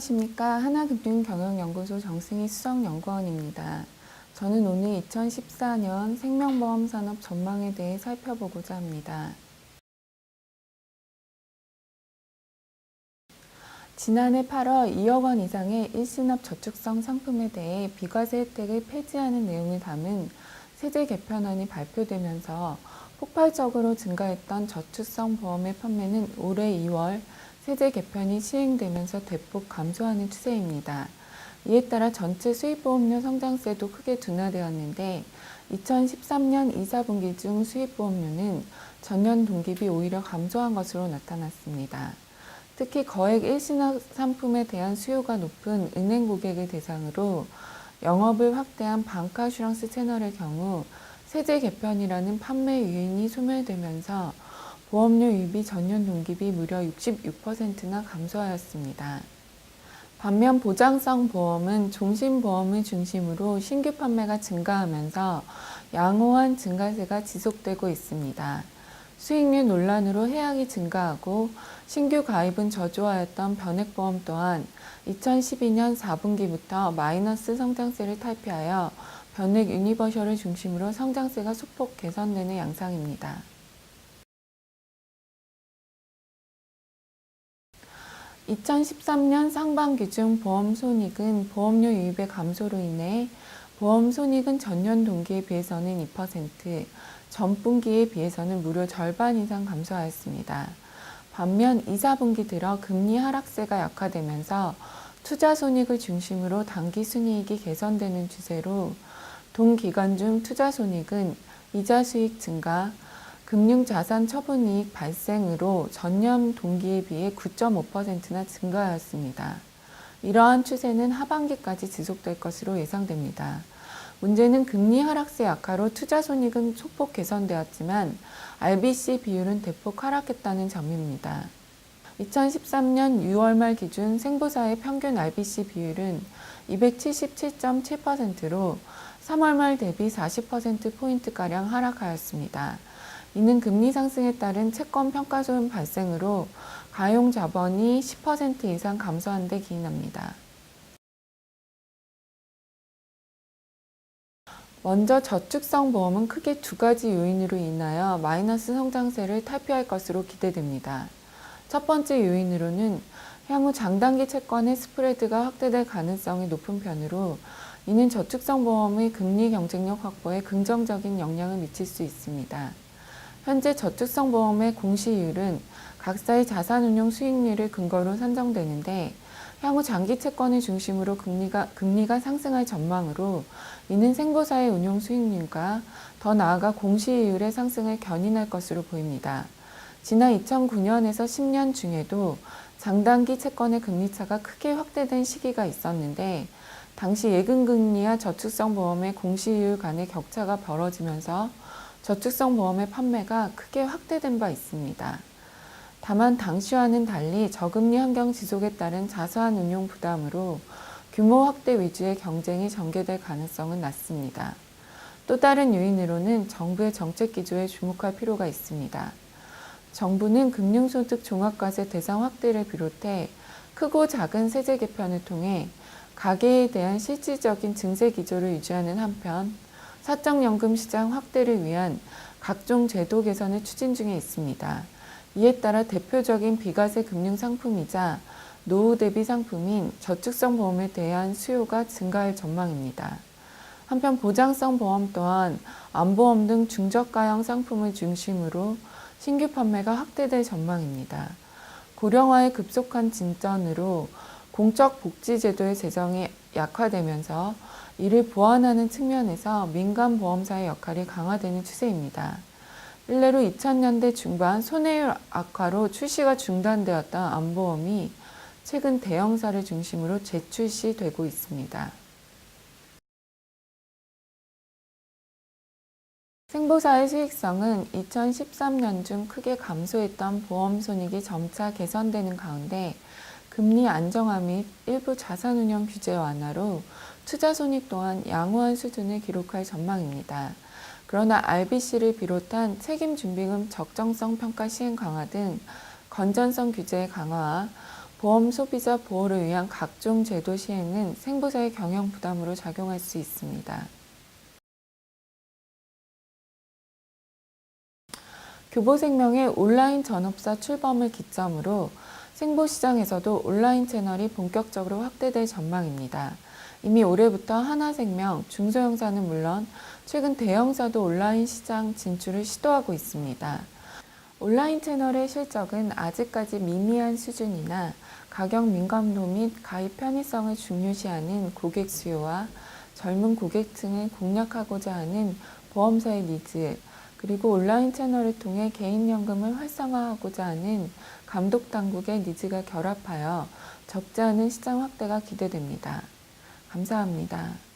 안녕하십니까. 하나금융경영연구소 정승희 수석연구원입니다. 저는 오늘 2014년 생명보험 산업 전망에 대해 살펴보고자 합니다. 지난해 8월 2억 원 이상의 일시납 저축성 상품에 대해 비과세 혜택을 폐지하는 내용을 담은 세제 개편안이 발표되면서 폭발적으로 증가했던 저축성 보험의 판매는 올해 2월 세제 개편이 시행되면서 대폭 감소하는 추세입니다. 이에 따라 전체 수입보험료 성장세도 크게 둔화되었는데 2013년 2, 4분기 중 수입보험료는 전년 동기비 오히려 감소한 것으로 나타났습니다. 특히 거액 일시납 상품에 대한 수요가 높은 은행 고객을 대상으로 영업을 확대한 방카슈랑스 채널의 경우 세제 개편이라는 판매 요인이 소멸되면서 보험료 유입이 전년 동기비 무려 66%나 감소하였습니다. 반면 보장성 보험은 종신보험을 중심으로 신규 판매가 증가하면서 양호한 증가세가 지속되고 있습니다. 수익률 논란으로 해약이 증가하고 신규 가입은 저조하였던 변액보험 또한 2012년 4분기부터 마이너스 성장세를 탈피하여 변액 유니버셜을 중심으로 성장세가 소폭 개선되는 양상입니다. 2013년 상반기 중 보험 손익은 보험료 유입의 감소로 인해 보험 손익은 전년 동기에 비해서는 2%, 전분기에 비해서는 무려 절반 이상 감소하였습니다. 반면 2, 4분기 들어 금리 하락세가 약화되면서 투자 손익을 중심으로 단기 순이익이 개선되는 추세로 동기간 중 투자 손익은 이자 수익 증가, 금융자산 처분이익 발생으로 전년 동기에 비해 9.5%나 증가하였습니다. 이러한 추세는 하반기까지 지속될 것으로 예상됩니다. 문제는 금리 하락세 약화로 투자 손익은 소폭 개선되었지만 RBC 비율은 대폭 하락했다는 점입니다. 2013년 6월 말 기준 생보사의 평균 RBC 비율은 277.7%로 3월 말 대비 40%포인트가량 하락하였습니다. 이는 금리 상승에 따른 채권 평가소음 발생으로 가용 자본이 10% 이상 감소한 데 기인합니다. 먼저 저축성 보험은 크게 두 가지 요인으로 인하여 마이너스 성장세를 탈피할 것으로 기대됩니다. 첫 번째 요인으로는 향후 장단기 채권의 스프레드가 확대될 가능성이 높은 편으로 이는 저축성 보험의 금리 경쟁력 확보에 긍정적인 영향을 미칠 수 있습니다. 현재 저축성 보험의 공시율은 각사의 자산운용 수익률을 근거로 산정되는데 향후 장기 채권을 중심으로 금리가 상승할 전망으로 이는 생보사의 운용 수익률과 더 나아가 공시이율의 상승을 견인할 것으로 보입니다. 지난 2009년에서 10년 중에도 장단기 채권의 금리차가 크게 확대된 시기가 있었는데 당시 예금금리와 저축성 보험의 공시이율 간의 격차가 벌어지면서 저축성 보험의 판매가 크게 확대된 바 있습니다. 다만 당시와는 달리 저금리 환경 지속에 따른 자산 운용 부담으로 규모 확대 위주의 경쟁이 전개될 가능성은 낮습니다. 또 다른 요인으로는 정부의 정책 기조에 주목할 필요가 있습니다. 정부는 금융소득 종합과세 대상 확대를 비롯해 크고 작은 세제 개편을 통해 가계에 대한 실질적인 증세 기조를 유지하는 한편 사적연금 시장 확대를 위한 각종 제도 개선을 추진 중에 있습니다. 이에 따라 대표적인 비과세 금융상품이자 노후 대비 상품인 저축성 보험에 대한 수요가 증가할 전망입니다. 한편 보장성 보험 또한 안보험 등 중저가형 상품을 중심으로 신규 판매가 확대될 전망입니다. 고령화의 급속한 진전으로 공적 복지제도의 재정이 약화되면서 이를 보완하는 측면에서 민간 보험사의 역할이 강화되는 추세입니다. 일례로 2000년대 중반 손해율 악화로 출시가 중단되었던 안보험이 최근 대형사를 중심으로 재출시되고 있습니다. 생보사의 수익성은 2013년 중 크게 감소했던 보험 손익이 점차 개선되는 가운데 금리 안정화 및 일부 자산운용 규제 완화로 투자 손익 또한 양호한 수준을 기록할 전망입니다. 그러나 RBC를 비롯한 책임준비금 적정성 평가 시행 강화 등 건전성 규제의 강화와 보험 소비자 보호를 위한 각종 제도 시행은 생보사의 경영 부담으로 작용할 수 있습니다. 교보생명의 온라인 전업사 출범을 기점으로 생보시장에서도 온라인 채널이 본격적으로 확대될 전망입니다. 이미 올해부터 하나생명, 중소형사는 물론 최근 대형사도 온라인 시장 진출을 시도하고 있습니다. 온라인 채널의 실적은 아직까지 미미한 수준이나 가격 민감도 및 가입 편의성을 중요시하는 고객 수요와 젊은 고객층을 공략하고자 하는 보험사의 니즈, 그리고 온라인 채널을 통해 개인연금을 활성화하고자 하는 감독당국의 니즈가 결합하여 적지 않은 시장 확대가 기대됩니다. 감사합니다.